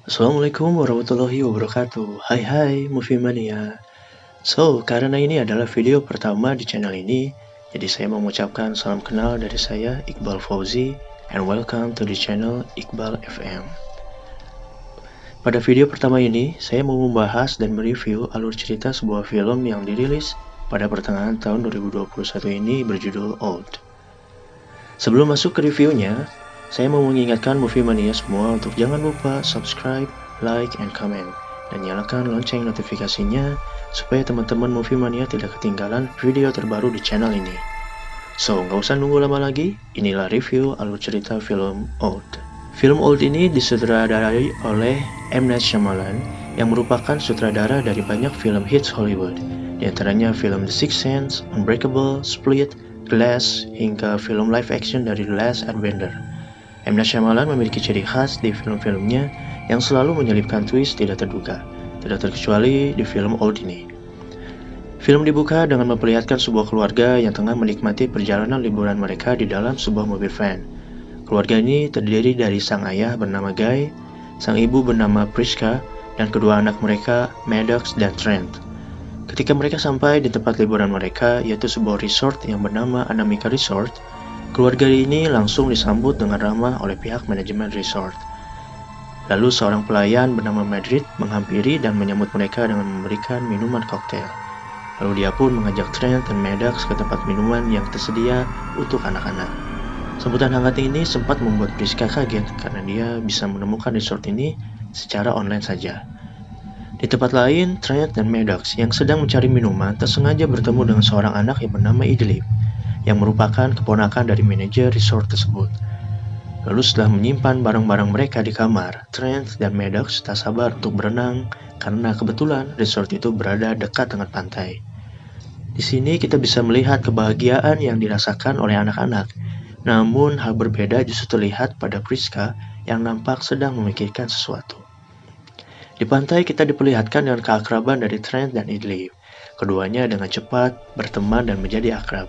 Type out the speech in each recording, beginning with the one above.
Assalamualaikum warahmatullahi wabarakatuh. Hai hai Movie Mania. Karena ini adalah video pertama di channel ini, jadi saya mau mengucapkan salam kenal dari saya Iqbal Fauzi and welcome to the channel Iqbal FM. Pada video pertama ini, saya mau membahas dan mereview alur cerita sebuah film yang dirilis pada pertengahan tahun 2021 ini berjudul Old. Sebelum masuk ke reviewnya, saya mau mengingatkan Movie Mania semua untuk jangan lupa subscribe, like, and comment, dan nyalakan lonceng notifikasinya supaya teman-teman Movie Mania tidak ketinggalan video terbaru di channel ini. Nggak usah nunggu lama lagi, inilah review alur cerita film Old. Film Old ini disutradarai oleh M. Night Shyamalan yang merupakan sutradara dari banyak film hits Hollywood, diantaranya film The Sixth Sense, Unbreakable, Split, Glass, hingga film live action dari The Last Airbender. M. Night Shyamalan memiliki ciri khas di film-filmnya yang selalu menyelipkan twist tidak terduga, tidak terkecuali di film Old ini. Film dibuka dengan memperlihatkan sebuah keluarga yang tengah menikmati perjalanan liburan mereka di dalam sebuah mobil van. Keluarga ini terdiri dari sang ayah bernama Guy, sang ibu bernama Priska, dan kedua anak mereka, Maddox dan Trent. Ketika mereka sampai di tempat liburan mereka, yaitu sebuah resort yang bernama Anamika Resort, keluarga ini langsung disambut dengan ramah oleh pihak manajemen resort. Lalu seorang pelayan bernama Madrid menghampiri dan menyambut mereka dengan memberikan minuman koktail. Lalu dia pun mengajak Trent dan Maddox ke tempat minuman yang tersedia untuk anak-anak. Sambutan hangat ini sempat membuat Priska kaget karena dia bisa menemukan resort ini secara online saja. Di tempat lain, Trent dan Maddox yang sedang mencari minuman tersengaja bertemu dengan seorang anak yang bernama Idlib, yang merupakan keponakan dari manajer resort tersebut. Lalu setelah menyimpan barang-barang mereka di kamar, Trent dan Maddox tak sabar untuk berenang karena kebetulan resort itu berada dekat dengan pantai. Di sini kita bisa melihat kebahagiaan yang dirasakan oleh anak-anak, namun hal berbeda justru terlihat pada Priska yang nampak sedang memikirkan sesuatu. Di pantai kita diperlihatkan dengan keakraban dari Trent dan Idlib. Keduanya dengan cepat berteman dan menjadi akrab.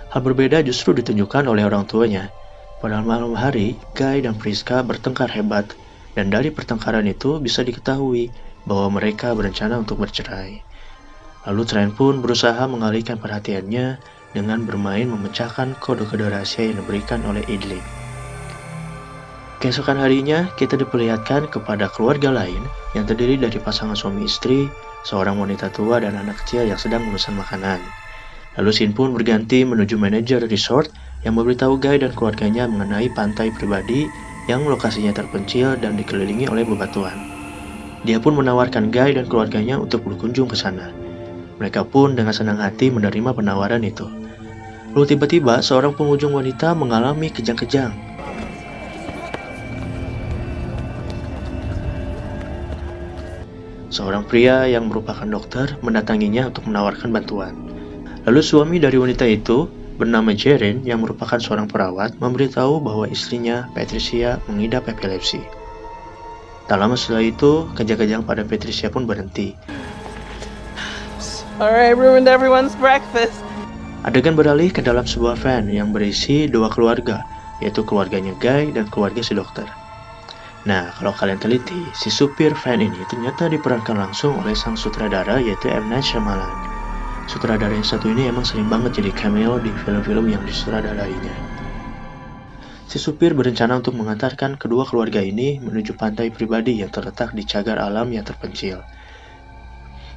Hal berbeda justru ditunjukkan oleh orang tuanya. Pada malam hari, Guy dan Priska bertengkar hebat, dan dari pertengkaran itu bisa diketahui bahwa mereka berencana untuk bercerai. Lalu Trent pun berusaha mengalihkan perhatiannya dengan bermain memecahkan kode-kode rahasia yang diberikan oleh Idlib. Keesokan harinya, kita diperlihatkan kepada keluarga lain yang terdiri dari pasangan suami istri, seorang wanita tua dan anak kecil yang sedang memesan makanan. Lalu scene pun berganti menuju manajer resort yang memberitahu Guy dan keluarganya mengenai pantai pribadi yang lokasinya terpencil dan dikelilingi oleh bebatuan. Dia pun menawarkan Guy dan keluarganya untuk berkunjung ke sana. Mereka pun dengan senang hati menerima penawaran itu. Lalu tiba-tiba seorang pengunjung wanita mengalami kejang-kejang. Seorang pria yang merupakan dokter mendatanginya untuk menawarkan bantuan. Lalu suami dari wanita itu, bernama Jaren yang merupakan seorang perawat, memberitahu bahwa istrinya, Patricia, mengidap epilepsi. Tak lama setelah itu, kejang-kejang pada Patricia pun berhenti. Sorry, I ruined everyone's breakfast. Adegan beralih ke dalam sebuah van yang berisi dua keluarga, yaitu keluarganya Guy dan keluarga si dokter. Nah, kalau kalian teliti, si supir van ini ternyata diperankan langsung oleh sang sutradara yaitu M. Night Shyamalan. Sutradara yang satu ini emang sering banget jadi cameo di film-film yang disutradarainya. Si supir berencana untuk mengantarkan kedua keluarga ini menuju pantai pribadi yang terletak di cagar alam yang terpencil.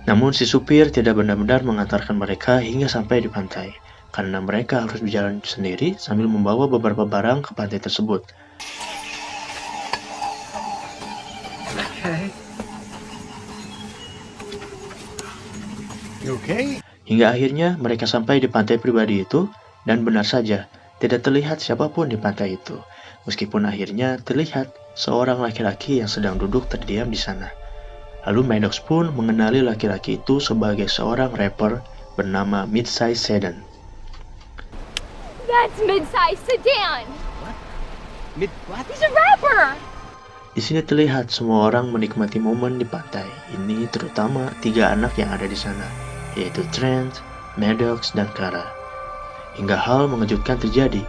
Namun si supir tidak benar-benar mengantarkan mereka hingga sampai di pantai, karena mereka harus berjalan sendiri sambil membawa beberapa barang ke pantai tersebut. Okay. Hingga akhirnya mereka sampai di pantai pribadi itu, dan benar saja, tidak terlihat siapapun di pantai itu. Meskipun akhirnya terlihat seorang laki-laki yang sedang duduk terdiam di sana. Lalu Maddox pun mengenali laki-laki itu sebagai seorang rapper bernama Midsize Sedan. That's Midsize Sedan. What? He's a rapper. Di sini terlihat semua orang menikmati momen di pantai. Ini terutama tiga anak yang ada di sana, yaitu Trent, Maddox, dan Clara. Hingga hal mengejutkan terjadi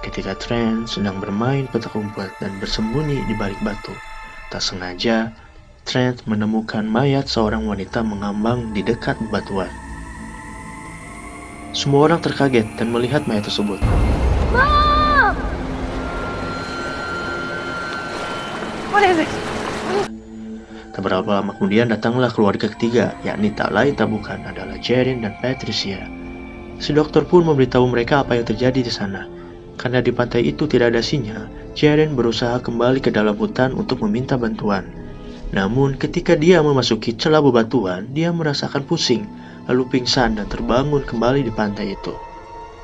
ketika Trent sedang bermain petak umpet dan bersembunyi di balik batu. Tak sengaja, Trent menemukan mayat seorang wanita mengambang di dekat bebatuan. Semua orang terkaget dan melihat mayat tersebut. Mom! What is it? Tak berapa lama kemudian datanglah keluarga ketiga, yakni tak lain tak bukan adalah Jaren dan Patricia. Si dokter pun memberitahu mereka apa yang terjadi di sana. Karena di pantai itu tidak ada sinyal, Jaren berusaha kembali ke dalam hutan untuk meminta bantuan. Namun ketika dia memasuki celah bebatuan, dia merasakan pusing, lalu pingsan dan terbangun kembali di pantai itu.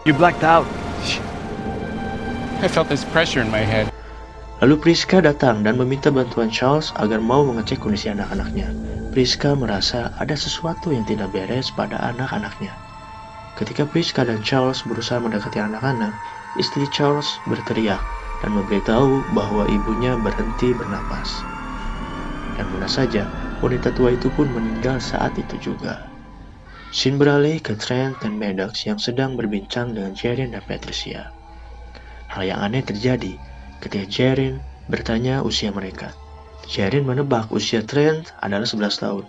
You blacked out. I felt this pressure in my head. Lalu Priska datang dan meminta bantuan Charles agar mau mengecek kondisi anak-anaknya. Priska merasa ada sesuatu yang tidak beres pada anak-anaknya. Ketika Priska dan Charles berusaha mendekati anak-anak, istri Charles berteriak dan memberitahu bahwa ibunya berhenti bernapas. Dan benar saja, wanita tua itu pun meninggal saat itu juga. Scene beralih ke Trent dan Maddox yang sedang berbincang dengan Jaren dan Patricia. Hal yang aneh terjadi ketika Jaren bertanya usia mereka. Jaren menebak usia Trent adalah 11 tahun.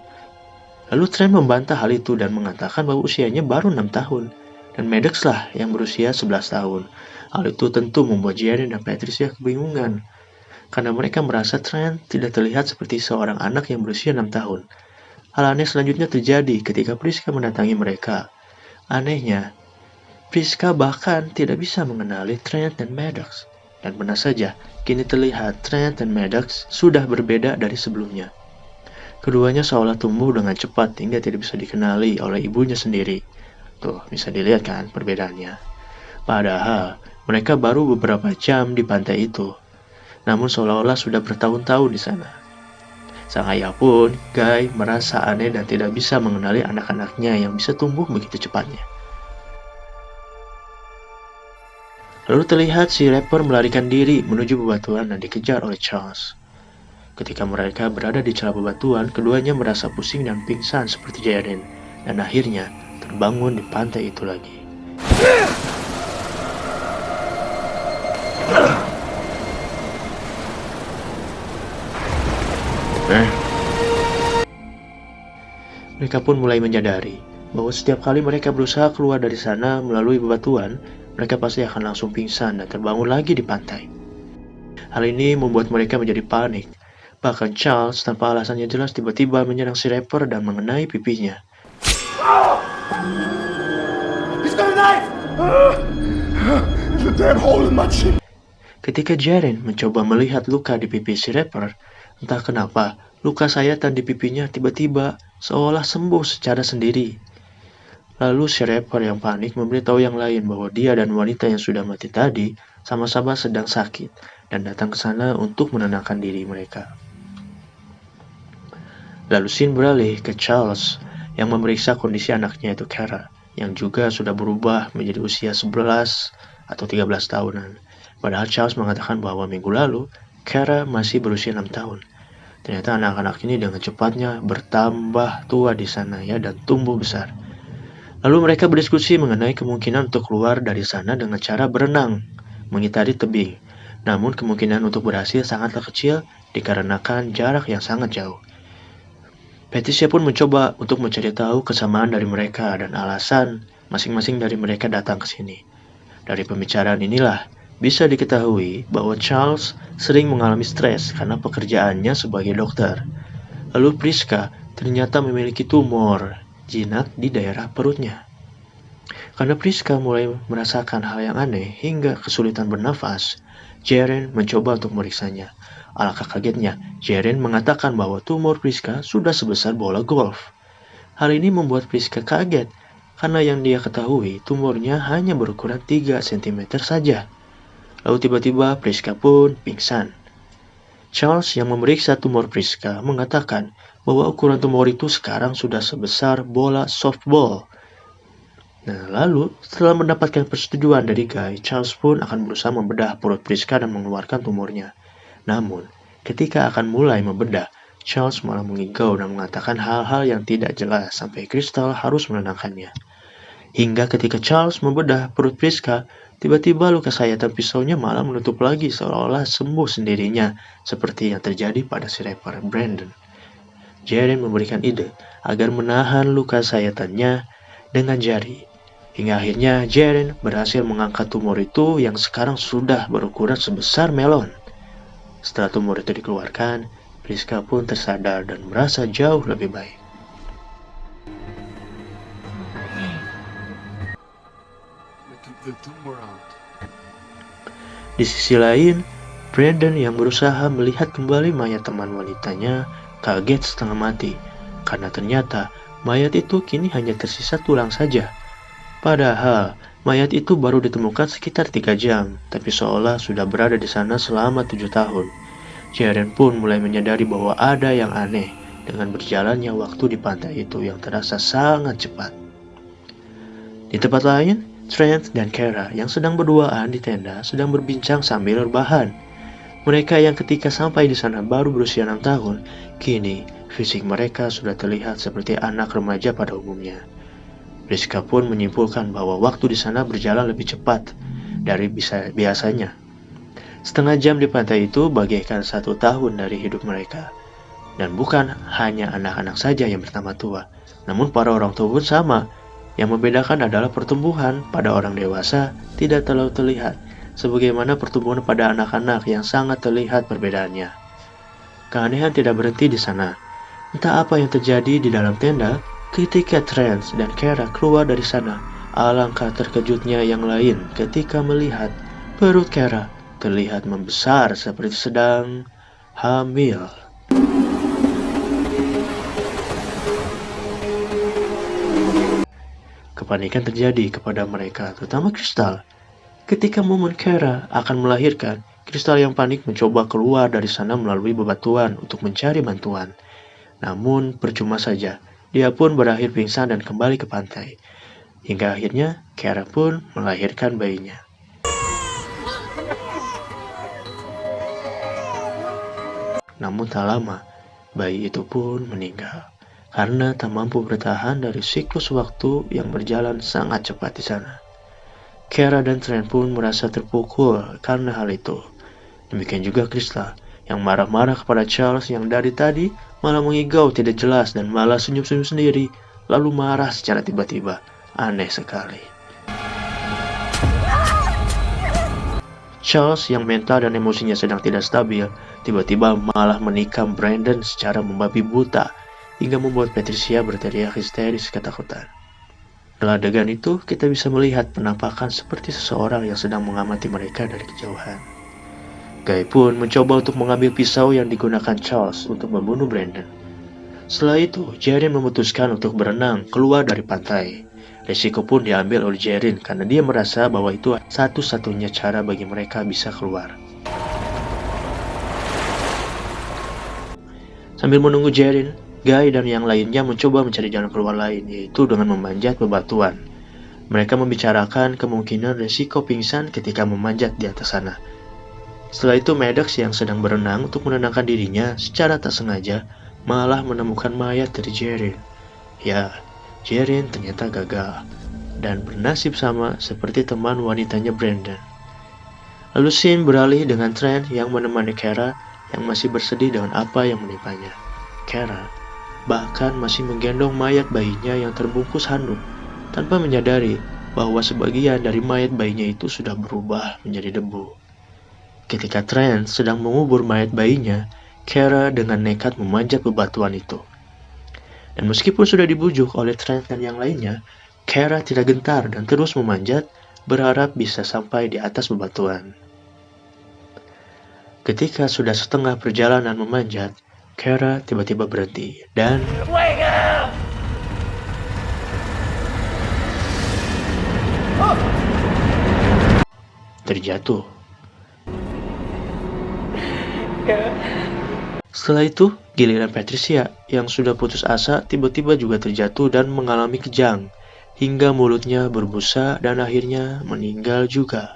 Lalu Trent membantah hal itu dan mengatakan bahwa usianya baru 6 tahun. Dan Maddox lah yang berusia 11 tahun. Hal itu tentu membuat Jaren dan Patricia kebingungan. Karena mereka merasa Trent tidak terlihat seperti seorang anak yang berusia 6 tahun. Hal aneh selanjutnya terjadi ketika Priska mendatangi mereka. Anehnya, Priska bahkan tidak bisa mengenali Trent dan Maddox. Dan benar saja, kini terlihat Trent dan Maddox sudah berbeda dari sebelumnya. Keduanya seolah tumbuh dengan cepat hingga tidak bisa dikenali oleh ibunya sendiri. Tuh, bisa dilihat kan perbedaannya. Padahal, mereka baru beberapa jam di pantai itu. Namun seolah-olah sudah bertahun-tahun di sana. Sang ayah pun, Guy, merasa aneh dan tidak bisa mengenali anak-anaknya yang bisa tumbuh begitu cepatnya. Lalu terlihat si rapper melarikan diri menuju bebatuan dan dikejar oleh Charles. Ketika mereka berada di celah bebatuan, keduanya merasa pusing dan pingsan seperti Jaren, dan akhirnya terbangun di pantai itu lagi. Mereka pun mulai menyadari bahwa setiap kali mereka berusaha keluar dari sana melalui bebatuan, mereka pasti akan langsung pingsan dan terbangun lagi di pantai. Hal ini membuat mereka menjadi panik. Bahkan Charles tanpa alasan yang jelas tiba-tiba menyerang si rapper dan mengenai pipinya. Ketika Jaren mencoba melihat luka di pipi si rapper, entah kenapa luka sayatan di pipinya tiba-tiba seolah sembuh secara sendiri. Lalu si rapper yang panik memberitahu yang lain bahwa dia dan wanita yang sudah mati tadi sama-sama sedang sakit dan datang ke sana untuk menenangkan diri mereka. Lalu scene beralih ke Charles yang memeriksa kondisi anaknya itu Kara, yang juga sudah berubah menjadi usia 11 atau 13 tahunan. Padahal Charles mengatakan bahwa minggu lalu Kara masih berusia 6 tahun. Ternyata anak-anak ini dengan cepatnya bertambah tua di sana ya dan tumbuh besar. Lalu mereka berdiskusi mengenai kemungkinan untuk keluar dari sana dengan cara berenang, mengitari tebing. Namun kemungkinan untuk berhasil sangatlah kecil dikarenakan jarak yang sangat jauh. Patricia pun mencoba untuk mencari tahu kesamaan dari mereka dan alasan masing-masing dari mereka datang ke sini. Dari pembicaraan inilah bisa diketahui bahwa Charles sering mengalami stres karena pekerjaannya sebagai dokter. Lalu Priska ternyata memiliki tumor jinak di daerah perutnya. Karena Priska mulai merasakan hal yang aneh hingga kesulitan bernafas, Jaren mencoba untuk meriksanya. Alangkah kagetnya, Jaren mengatakan bahwa tumor Priska sudah sebesar bola golf. Hal ini membuat Priska kaget, karena yang dia ketahui tumornya hanya berukuran 3 cm saja. Lalu tiba-tiba Priska pun pingsan. Charles yang memeriksa tumor Priska mengatakan bahwa ukuran tumor itu sekarang sudah sebesar bola softball. Nah, lalu setelah mendapatkan persetujuan dari Guy, Charles pun akan berusaha membedah perut Priska dan mengeluarkan tumornya. Namun, ketika akan mulai membedah, Charles malah mengigau dan mengatakan hal-hal yang tidak jelas sampai Crystal harus menenangkannya. Hingga ketika Charles membedah perut Priska, tiba-tiba luka sayatan pisaunya malah menutup lagi seolah-olah sembuh sendirinya, seperti yang terjadi pada si rapper Brandon. Jaren memberikan ide agar menahan luka sayatannya dengan jari. Hingga akhirnya Jaren berhasil mengangkat tumor itu yang sekarang sudah berukuran sebesar melon. Setelah tumor itu dikeluarkan, Priska pun tersadar dan merasa jauh lebih baik. Di sisi lain, Brandon yang berusaha melihat kembali mayat teman wanitanya kaget setengah mati, karena ternyata mayat itu kini hanya tersisa tulang saja. Padahal, mayat itu baru ditemukan sekitar 3 jam, tapi seolah sudah berada di sana selama 7 tahun. Jaren pun mulai menyadari bahwa ada yang aneh dengan berjalannya waktu di pantai itu yang terasa sangat cepat. Di tempat lain, Trent dan Kara yang sedang berduaan di tenda sedang berbincang sambil rebahan. Mereka yang ketika sampai di sana baru berusia 6 tahun, kini fisik mereka sudah terlihat seperti anak remaja pada umumnya. Priska pun menyimpulkan bahwa waktu di sana berjalan lebih cepat dari biasanya. Setengah jam di pantai itu bagaikan 1 tahun dari hidup mereka. Dan bukan hanya anak-anak saja yang bertambah tua, namun para orang tua pun sama. Yang membedakan adalah pertumbuhan pada orang dewasa tidak terlalu terlihat, sebagaimana pertumbuhan pada anak-anak yang sangat terlihat perbedaannya. Keanehan tidak berhenti di sana. Entah apa yang terjadi di dalam tenda ketika Trent dan Kara keluar dari sana. Alangkah terkejutnya yang lain ketika melihat perut Kara terlihat membesar seperti sedang hamil. Kepanikan terjadi kepada mereka, terutama Kristal. Ketika momen Kara akan melahirkan, Kristal yang panik mencoba keluar dari sana melalui bebatuan untuk mencari bantuan. Namun percuma saja, dia pun berakhir pingsan dan kembali ke pantai. Hingga akhirnya Kara pun melahirkan bayinya. Namun tak lama, bayi itu pun meninggal karena tak mampu bertahan dari siklus waktu yang berjalan sangat cepat di sana. Kara dan Trent pun merasa terpukul karena hal itu. Demikian juga Kristal yang marah-marah kepada Charles yang dari tadi malah mengigau tidak jelas dan malah senyum-senyum sendiri, lalu marah secara tiba-tiba. Aneh sekali. Charles yang mental dan emosinya sedang tidak stabil, tiba-tiba malah menikam Brandon secara membabi buta, hingga membuat Patricia berteriak histeris ketakutan. Dalam adegan itu, kita bisa melihat penampakan seperti seseorang yang sedang mengamati mereka dari kejauhan. Guy pun mencoba untuk mengambil pisau yang digunakan Charles untuk membunuh Brandon. Setelah itu, Jaren memutuskan untuk berenang keluar dari pantai. Resiko pun diambil oleh Jaren karena dia merasa bahwa itu satu-satunya cara bagi mereka bisa keluar. Sambil menunggu Jaren, Guy dan yang lainnya mencoba mencari jalan keluar lain, yaitu dengan memanjat bebatuan. Mereka membicarakan kemungkinan resiko pingsan ketika memanjat di atas sana. Setelah itu Maddox yang sedang berenang untuk menenangkan dirinya secara tak sengaja malah menemukan mayat dari Jaren. Ya, Jaren ternyata gagal dan bernasib sama seperti teman wanitanya Brandon. Lalu scene beralih dengan Trent yang menemani Kara yang masih bersedih dengan apa yang menimpanya. Kara bahkan masih menggendong mayat bayinya yang terbungkus handuk, tanpa menyadari bahwa sebagian dari mayat bayinya itu sudah berubah menjadi debu. Ketika Trent sedang mengubur mayat bayinya, Kara dengan nekat memanjat bebatuan itu. Dan meskipun sudah dibujuk oleh Trent dan yang lainnya, Kara tidak gentar dan terus memanjat, berharap bisa sampai di atas bebatuan. Ketika sudah setengah perjalanan memanjat, Kara tiba-tiba berhenti dan terjatuh. Setelah itu, giliran Patricia yang sudah putus asa tiba-tiba juga terjatuh dan mengalami kejang, hingga mulutnya berbusa dan akhirnya meninggal juga.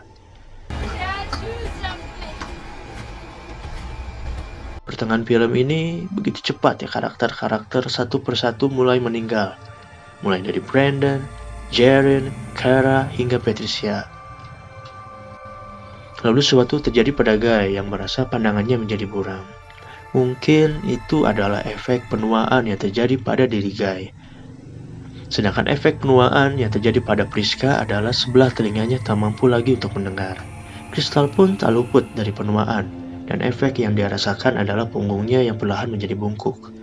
Pertengahan film ini begitu cepat ya, karakter-karakter satu persatu mulai meninggal. Mulai dari Brandon, Jaren, Kara, hingga Patricia. Lalu sesuatu terjadi pada Guy yang merasa pandangannya menjadi buram. Mungkin itu adalah efek penuaan yang terjadi pada diri Guy. Sedangkan efek penuaan yang terjadi pada Priska adalah sebelah telinganya tak mampu lagi untuk mendengar. Crystal pun tak luput dari penuaan, dan efek yang dia rasakan adalah punggungnya yang perlahan menjadi bungkuk.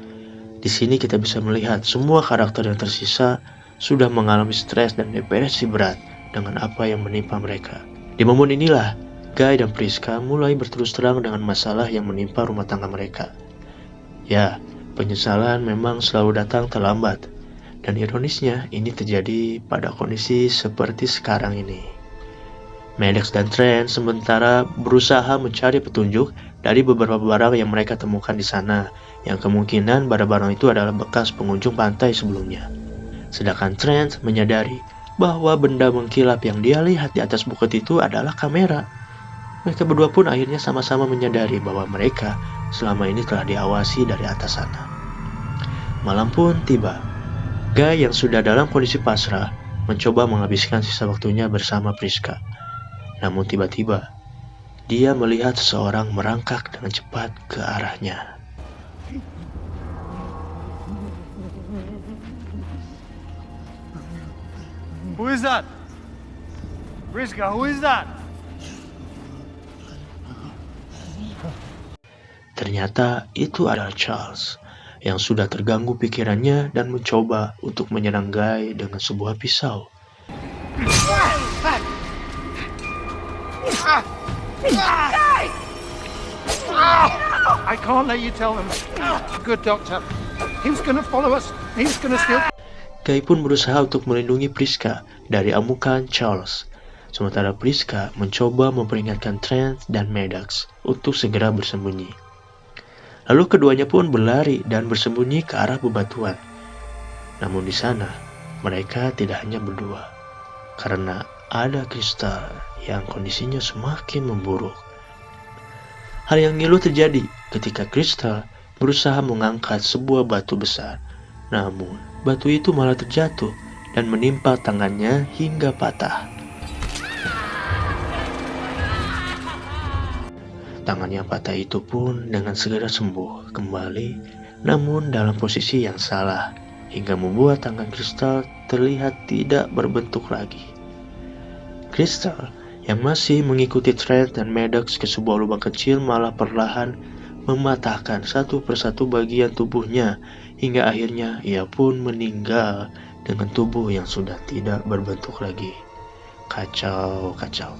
Di sini kita bisa melihat semua karakter yang tersisa sudah mengalami stres dan depresi berat dengan apa yang menimpa mereka. Di momen inilah, Guy dan Priska mulai berterus terang dengan masalah yang menimpa rumah tangga mereka. Ya, penyesalan memang selalu datang terlambat. Dan ironisnya, ini terjadi pada kondisi seperti sekarang ini. Maddox dan Trent sementara berusaha mencari petunjuk dari beberapa barang yang mereka temukan di sana, yang kemungkinan barang-barang itu adalah bekas pengunjung pantai sebelumnya. Sedangkan Trent menyadari bahwa benda mengkilap yang dia lihat di atas bukit itu adalah kamera. Mereka berdua pun akhirnya sama-sama menyadari bahwa mereka selama ini telah diawasi dari atas sana. Malam pun tiba. Guy yang sudah dalam kondisi pasrah mencoba menghabiskan sisa waktunya bersama Priska. Namun tiba-tiba, dia melihat seseorang merangkak dengan cepat ke arahnya. Who is that? Priska, who is that? Ternyata itu adalah Charles yang sudah terganggu pikirannya dan mencoba untuk menyerang Guy dengan sebuah pisau. I can't let you tell them. Good doctor. He's gonna follow us. He's gonna steal. Guy pun berusaha untuk melindungi Priska dari amukan Charles. Sementara Priska mencoba memperingatkan Trent dan Maddox untuk segera bersembunyi. Lalu keduanya pun berlari dan bersembunyi ke arah bebatuan. Namun di sana, mereka tidak hanya berdua, karena ada Crystal yang kondisinya semakin memburuk. Hal yang ngilu terjadi ketika Crystal berusaha mengangkat sebuah batu besar. Namun, batu itu malah terjatuh dan menimpa tangannya hingga patah. Tangan yang patah itu pun dengan segera sembuh kembali, namun dalam posisi yang salah, hingga membuat tangan Crystal terlihat tidak berbentuk lagi. Crystal yang masih mengikuti Trent dan Maddox ke sebuah lubang kecil malah perlahan mematahkan satu persatu bagian tubuhnya, hingga akhirnya ia pun meninggal dengan tubuh yang sudah tidak berbentuk lagi. Kacau, kacau.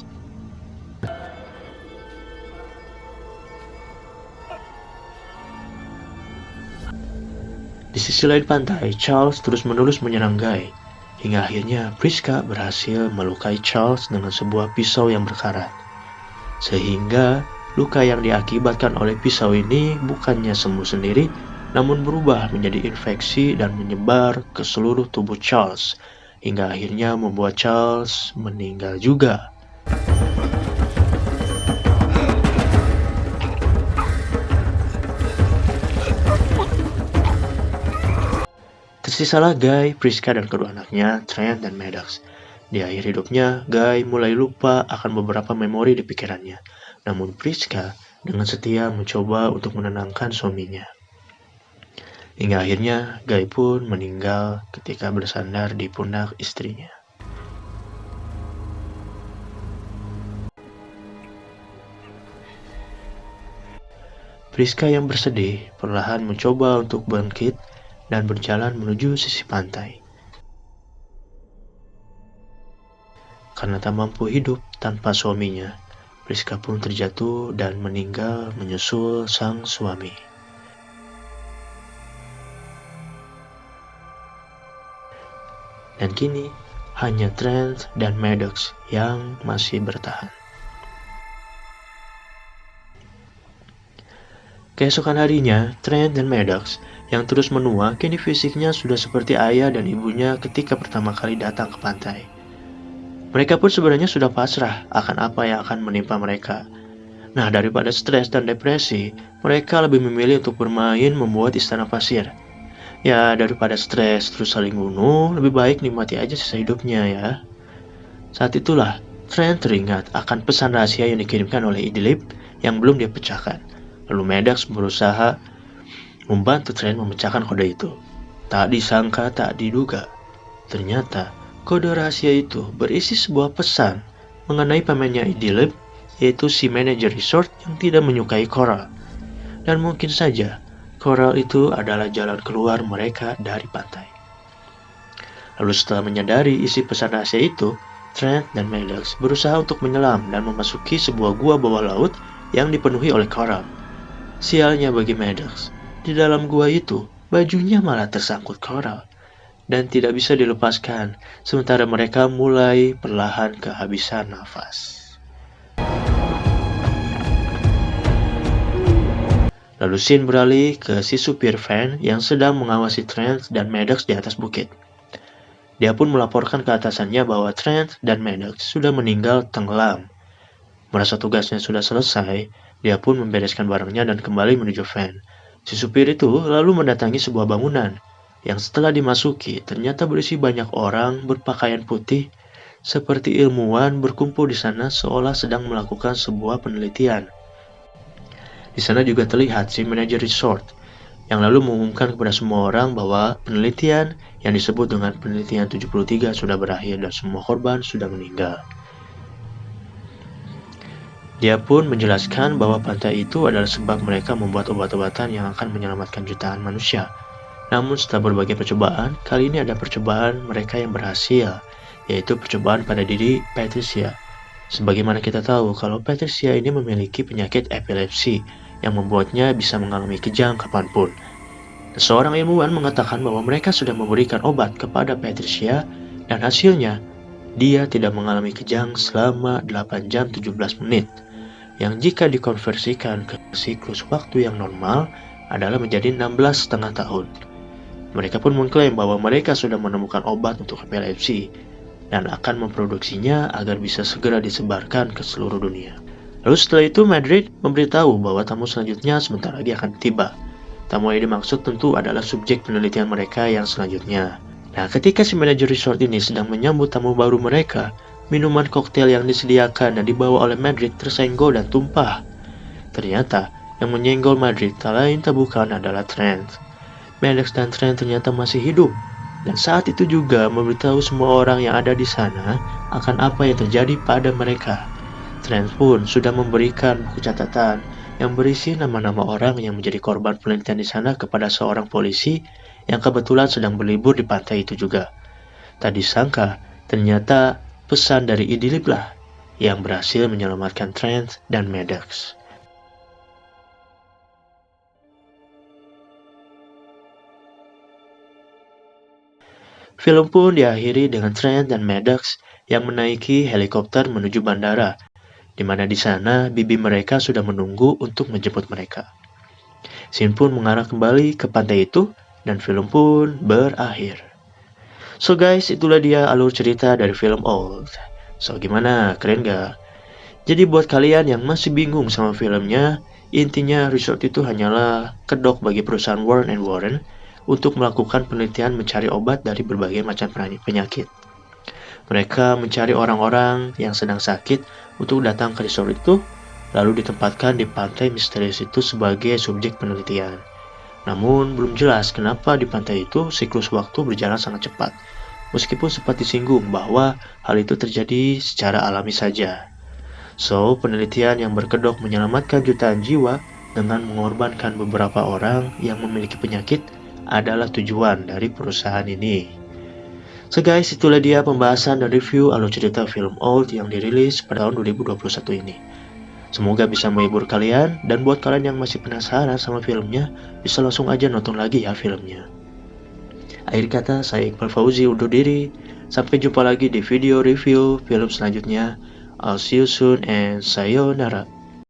Di sisi lain pantai, Charles terus-menerus menyerang Guy, hingga akhirnya Priska berhasil melukai Charles dengan sebuah pisau yang berkarat. Sehingga luka yang diakibatkan oleh pisau ini bukannya sembuh sendiri, namun berubah menjadi infeksi dan menyebar ke seluruh tubuh Charles, hingga akhirnya membuat Charles meninggal juga. Tersisalah Guy, Priska, dan kedua anaknya, Trent dan Maddox. Di akhir hidupnya, Guy mulai lupa akan beberapa memori di pikirannya. Namun Priska dengan setia mencoba untuk menenangkan suaminya. Hingga akhirnya, Guy pun meninggal ketika bersandar di pundak istrinya. Priska yang bersedih perlahan mencoba untuk bangkit dan berjalan menuju sisi pantai. Karena tak mampu hidup tanpa suaminya, Priska pun terjatuh dan meninggal menyusul sang suami. Dan kini hanya Trent dan Maddox yang masih bertahan. Keesokan harinya, Trent dan Maddox yang terus menua, kini fisiknya sudah seperti ayah dan ibunya ketika pertama kali datang ke pantai. Mereka pun sebenarnya sudah pasrah akan apa yang akan menimpa mereka. Nah, daripada stres dan depresi, mereka lebih memilih untuk bermain membuat istana pasir. Ya, daripada stres terus saling bunuh, lebih baik nikmati aja sisa hidupnya ya. Saat itulah, Trent teringat akan pesan rahasia yang dikirimkan oleh Idlib yang belum dia pecahkan. Lalu Maddox berusaha membantu Trent memecahkan kode itu. Tak disangka, tak diduga, ternyata kode rahasia itu berisi sebuah pesan mengenai pemainnya Idylib, yaitu si manajer resort yang tidak menyukai Coral. Dan mungkin saja Coral itu adalah jalan keluar mereka dari pantai. Lalu setelah menyadari isi pesan rahasia itu, Trent dan Maddox berusaha untuk menyelam dan memasuki sebuah gua bawah laut yang dipenuhi oleh Coral. Sialnya bagi Maddox, di dalam gua itu bajunya malah tersangkut Coral dan tidak bisa dilepaskan, sementara mereka mulai perlahan kehabisan nafas. Lalu scene beralih ke si supir van yang sedang mengawasi Trent dan Maddox di atas bukit. Dia pun melaporkan ke atasannya bahwa Trent dan Maddox sudah meninggal tenggelam. Merasa tugasnya sudah selesai, dia pun membereskan barangnya dan kembali menuju van. Si supir itu lalu mendatangi sebuah bangunan yang setelah dimasuki ternyata berisi banyak orang berpakaian putih seperti ilmuwan berkumpul di sana seolah sedang melakukan sebuah penelitian. Di sana juga terlihat si manajer resort yang lalu mengumumkan kepada semua orang bahwa penelitian yang disebut dengan penelitian 73 sudah berakhir dan semua korban sudah meninggal. Dia pun menjelaskan bahwa pantai itu adalah sebab mereka membuat obat-obatan yang akan menyelamatkan jutaan manusia. Namun setelah berbagai percobaan, kali ini ada percobaan mereka yang berhasil, yaitu percobaan pada diri Patricia. Sebagaimana kita tahu kalau Patricia ini memiliki penyakit epilepsi yang membuatnya bisa mengalami kejang kapanpun. Seorang ilmuwan mengatakan bahwa mereka sudah memberikan obat kepada Patricia dan hasilnya dia tidak mengalami kejang selama 8 jam 17 menit yang jika dikonversikan ke siklus waktu yang normal adalah menjadi 16,5 tahun. Mereka pun mengklaim bahwa mereka sudah menemukan obat untuk epilepsi dan akan memproduksinya agar bisa segera disebarkan ke seluruh dunia. Lalu setelah itu Madrid memberitahu bahwa tamu selanjutnya sebentar lagi akan tiba. Tamu yang dimaksud tentu adalah subjek penelitian mereka yang selanjutnya. Nah, ketika si manajer resort ini sedang menyambut tamu baru mereka, minuman koktail yang disediakan dan dibawa oleh Madrid tersenggol dan tumpah. Ternyata yang menyenggol Madrid tak lain tak bukan adalah Trent. Maddox dan Trent ternyata masih hidup. Dan saat itu juga memberitahu semua orang yang ada di sana akan apa yang terjadi pada mereka. Trent pun sudah memberikan buku catatan yang berisi nama-nama orang yang menjadi korban penelitian di sana kepada seorang polisi yang kebetulan sedang berlibur di pantai itu juga. Tak disangka, ternyata pesan dari Idylib lah yang berhasil menyelamatkan Trent dan Maddox. Film pun diakhiri dengan Trent dan Maddox yang menaiki helikopter menuju bandara, di mana di sana bibi mereka sudah menunggu untuk menjemput mereka. Scene pun mengarah kembali ke pantai itu dan film pun berakhir. So guys, itulah dia alur cerita dari film Old. So gimana, keren gak? Jadi buat kalian yang masih bingung sama filmnya, intinya resort itu hanyalah kedok bagi perusahaan Warren & Warren untuk melakukan penelitian mencari obat dari berbagai macam penyakit. Mereka mencari orang-orang yang sedang sakit untuk datang ke resort itu, lalu ditempatkan di pantai misterius itu sebagai subjek penelitian. Namun belum jelas kenapa di pantai itu siklus waktu berjalan sangat cepat, meskipun sempat disinggung bahwa hal itu terjadi secara alami saja. So, penelitian yang berkedok menyelamatkan jutaan jiwa dengan mengorbankan beberapa orang yang memiliki penyakit adalah tujuan dari perusahaan ini. So guys, itulah dia pembahasan dan review alur cerita film Old yang dirilis pada tahun 2021 ini. Semoga bisa menghibur kalian, dan buat kalian yang masih penasaran sama filmnya, bisa langsung aja nonton lagi ya filmnya. Akhir kata, saya Iqbal Fauzi undur diri. Sampai jumpa lagi di video review film selanjutnya. I'll see you soon and sayonara.